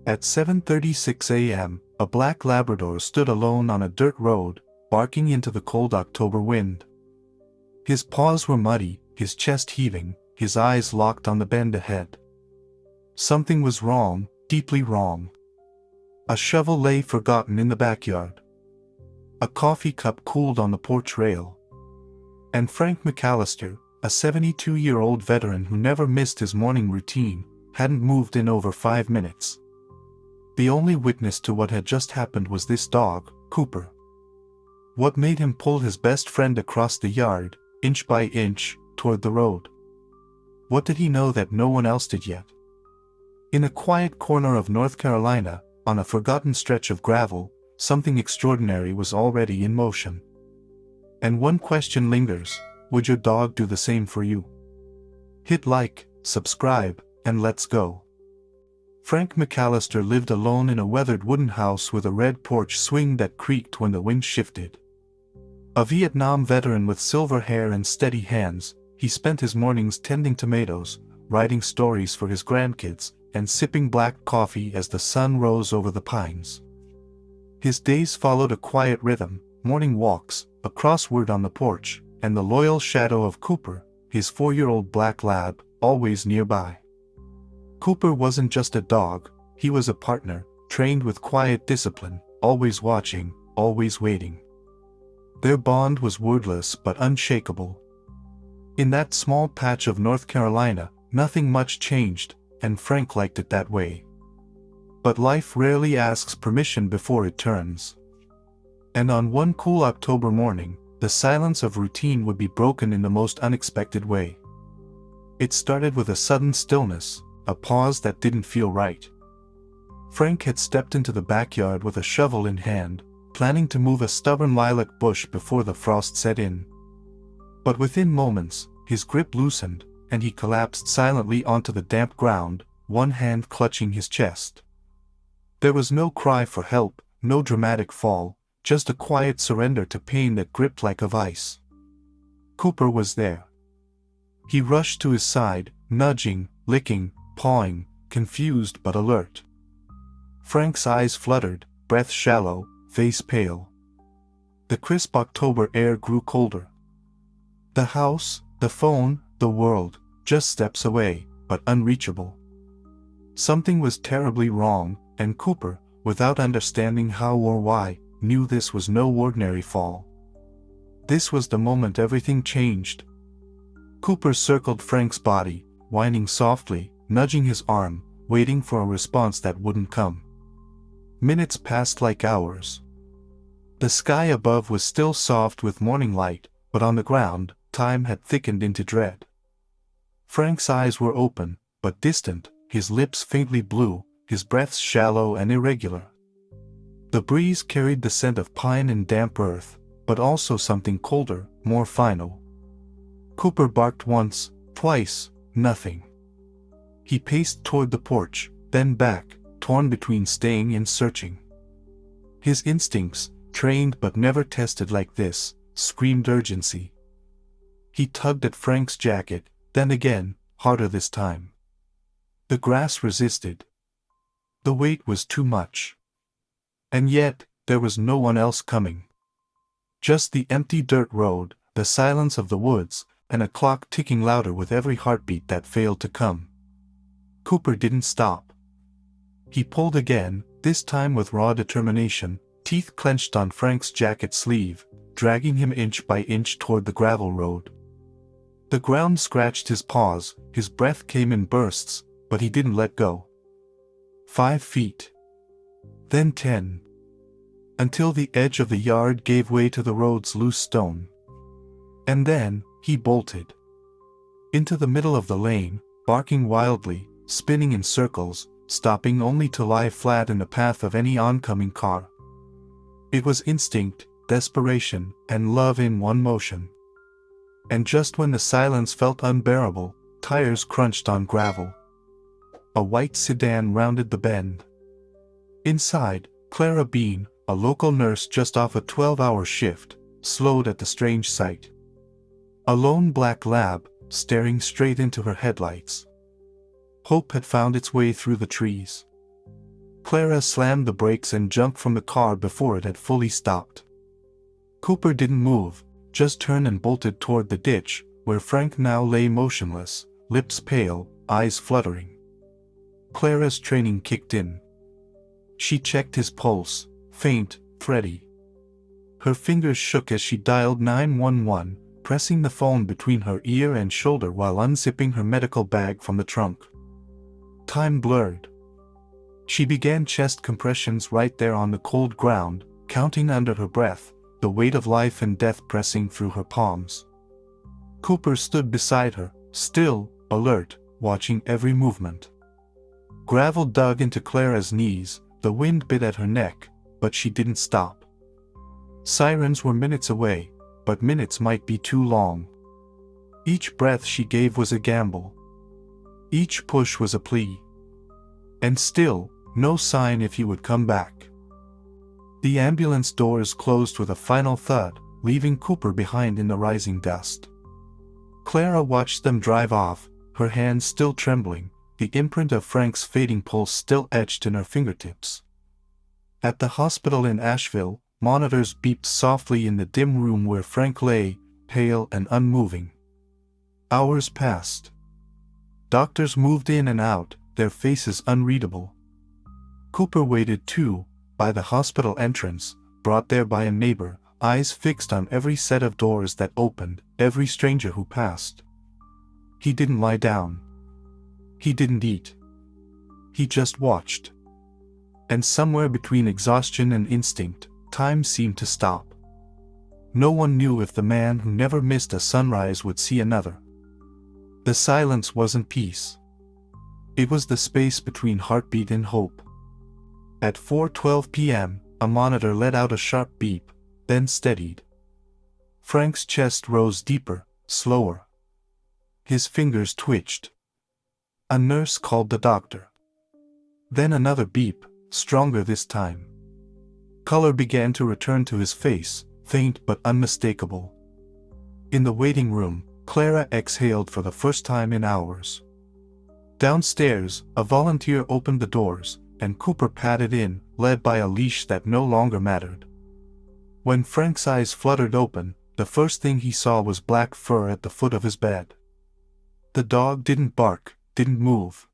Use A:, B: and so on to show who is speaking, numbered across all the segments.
A: At 7:36 a.m., a black Labrador stood alone on a dirt road, barking into the cold October wind. His paws were muddy, his chest heaving, his eyes locked on the bend ahead. Something was wrong, deeply wrong. A shovel lay forgotten in the backyard. A coffee cup cooled on the porch rail. And Frank McAllister, a 72-year-old veteran who never missed his morning routine, hadn't moved in over 5 minutes. The only witness to what had just happened was this dog, Cooper. What made him pull his best friend across the yard, inch by inch, toward the road? What did he know that no one else did yet? In a quiet corner of North Carolina, on a forgotten stretch of gravel, something extraordinary was already in motion. And one question lingers: would your dog do the same for you? Hit like, subscribe, and let's go. Frank McAllister lived alone in a weathered wooden house with a red porch swing that creaked when the wind shifted. A Vietnam veteran with silver hair and steady hands, he spent his mornings tending tomatoes, writing stories for his grandkids, and sipping black coffee as the sun rose over the pines. His days followed a quiet rhythm: morning walks, a crossword on the porch, and the loyal shadow of Cooper, his 4-year-old black lab, always nearby. Cooper wasn't just a dog, he was a partner, trained with quiet discipline, always watching, always waiting. Their bond was wordless but unshakable. In that small patch of North Carolina, nothing much changed, and Frank liked it that way. But life rarely asks permission before it turns. And on one cool October morning, the silence of routine would be broken in the most unexpected way. It started with a sudden stillness, a pause that didn't feel right. Frank had stepped into the backyard with a shovel in hand, planning to move a stubborn lilac bush before the frost set in. But within moments, his grip loosened, and he collapsed silently onto the damp ground, one hand clutching his chest. There was no cry for help, no dramatic fall, just a quiet surrender to pain that gripped like a vice. Cooper was there. He rushed to his side, nudging, licking, pawing, confused but alert. Frank's eyes fluttered, breath shallow, face pale. The crisp October air grew colder. The house, the phone, the world, just steps away, but unreachable. Something was terribly wrong, and Cooper, without understanding how or why, knew this was no ordinary fall. This was the moment everything changed. Cooper circled Frank's body, whining softly, nudging his arm, waiting for a response that wouldn't come. Minutes passed like hours. The sky above was still soft with morning light, but on the ground, time had thickened into dread. Frank's eyes were open, but distant, his lips faintly blue, his breaths shallow and irregular. The breeze carried the scent of pine and damp earth, but also something colder, more final. Cooper barked once, twice, nothing. He paced toward the porch, then back, torn between staying and searching. His instincts, trained but never tested like this, screamed urgency. He tugged at Frank's jacket, then again, harder this time. The grass resisted. The weight was too much. And yet, there was no one else coming. Just the empty dirt road, the silence of the woods, and a clock ticking louder with every heartbeat that failed to come. Cooper didn't stop. He pulled again, this time with raw determination, teeth clenched on Frank's jacket sleeve, dragging him inch by inch toward the gravel road. The ground scratched his paws, his breath came in bursts, but he didn't let go. 5 feet. Then 10. Until the edge of the yard gave way to the road's loose stone. And then, he bolted. Into the middle of the lane, barking wildly, spinning in circles, stopping only to lie flat in the path of any oncoming car. It was instinct, desperation, and love in one motion. And just when the silence felt unbearable, tires crunched on gravel. A white sedan rounded the bend. Inside, Clara Bean, a local nurse just off a 12-hour shift, slowed at the strange sight. A lone black lab, staring straight into her headlights. Hope had found its way through the trees. Clara slammed the brakes and jumped from the car before it had fully stopped. Cooper didn't move, just turned and bolted toward the ditch, where Frank now lay motionless, lips pale, eyes fluttering. Clara's training kicked in. She checked his pulse, faint, thready. Her fingers shook as she dialed 911, pressing the phone between her ear and shoulder while unzipping her medical bag from the trunk. Time blurred. She began chest compressions right there on the cold ground, counting under her breath, the weight of life and death pressing through her palms. Cooper stood beside her, still, alert, watching every movement. Gravel dug into Clara's knees, the wind bit at her neck, but she didn't stop. Sirens were minutes away, but minutes might be too long. Each breath she gave was a gamble. Each push was a plea. And still, no sign if he would come back. The ambulance doors closed with a final thud, leaving Cooper behind in the rising dust. Clara watched them drive off, her hands still trembling, the imprint of Frank's fading pulse still etched in her fingertips. At the hospital in Asheville, monitors beeped softly in the dim room where Frank lay, pale and unmoving. Hours passed. Doctors moved in and out, their faces unreadable. Cooper waited too, by the hospital entrance, brought there by a neighbor, eyes fixed on every set of doors that opened, every stranger who passed. He didn't lie down. He didn't eat. He just watched. And somewhere between exhaustion and instinct, time seemed to stop. No one knew if the man who never missed a sunrise would see another. The silence wasn't peace. It was the space between heartbeat and hope. At 4:12 p.m., a monitor let out a sharp beep, then steadied. Frank's chest rose deeper, slower. His fingers twitched. A nurse called the doctor. Then another beep, stronger this time. Color began to return to his face, faint but unmistakable. In the waiting room, Clara exhaled for the first time in hours. Downstairs, a volunteer opened the doors, and Cooper padded in, led by a leash that no longer mattered. When Frank's eyes fluttered open, the first thing he saw was black fur at the foot of his bed. The dog didn't bark, didn't move.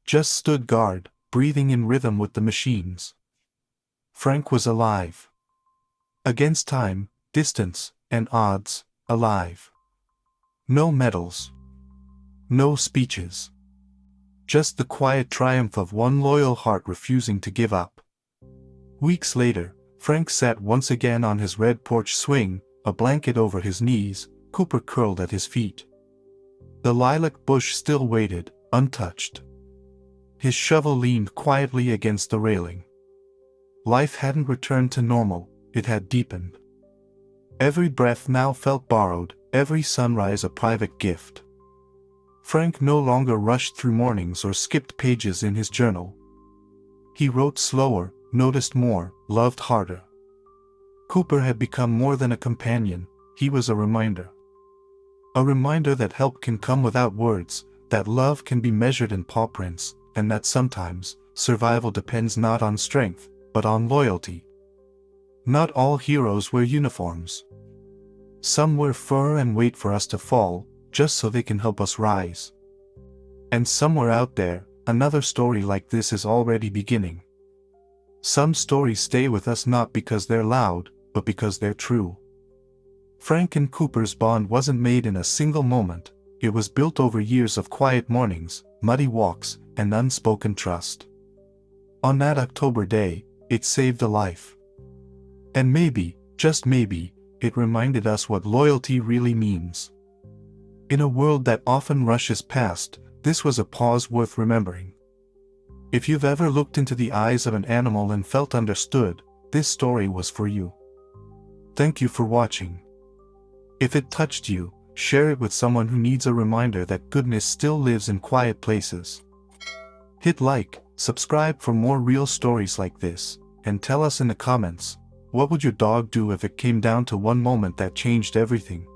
A: Just stood guard, breathing in rhythm with the machines. Frank was alive. Against time, distance, and odds, alive. No medals. No speeches. Just the quiet triumph of one loyal heart refusing to give up. Weeks later, Frank sat once again on his red porch swing, a blanket over his knees, Cooper curled at his feet. The lilac bush still waited, untouched. His shovel leaned quietly against the railing. Life hadn't returned to normal, it had deepened. Every breath now felt borrowed, every sunrise a private gift. Frank no longer rushed through mornings or skipped pages in his journal. He wrote slower, noticed more, loved harder. Cooper had become more than a companion, he was a reminder. A reminder that help can come without words, that love can be measured in paw prints, and that sometimes, survival depends not on strength, but on loyalty. Not all heroes wear uniforms. Some wear fur and wait for us to fall, just so they can help us rise. And somewhere out there, another story like this is already beginning. Some stories stay with us not because they're loud, but because they're true. Frank and Cooper's bond wasn't made in a single moment, it was built over years of quiet mornings, muddy walks, and unspoken trust. On that October day, it saved a life. And maybe, just maybe, it reminded us what loyalty really means. In a world that often rushes past, this was a pause worth remembering. If you've ever looked into the eyes of an animal and felt understood, this story was for you. Thank you for watching. If it touched you, share it with someone who needs a reminder that goodness still lives in quiet places. Hit like, subscribe for more real stories like this, and tell us in the comments, what would your dog do if it came down to one moment that changed everything?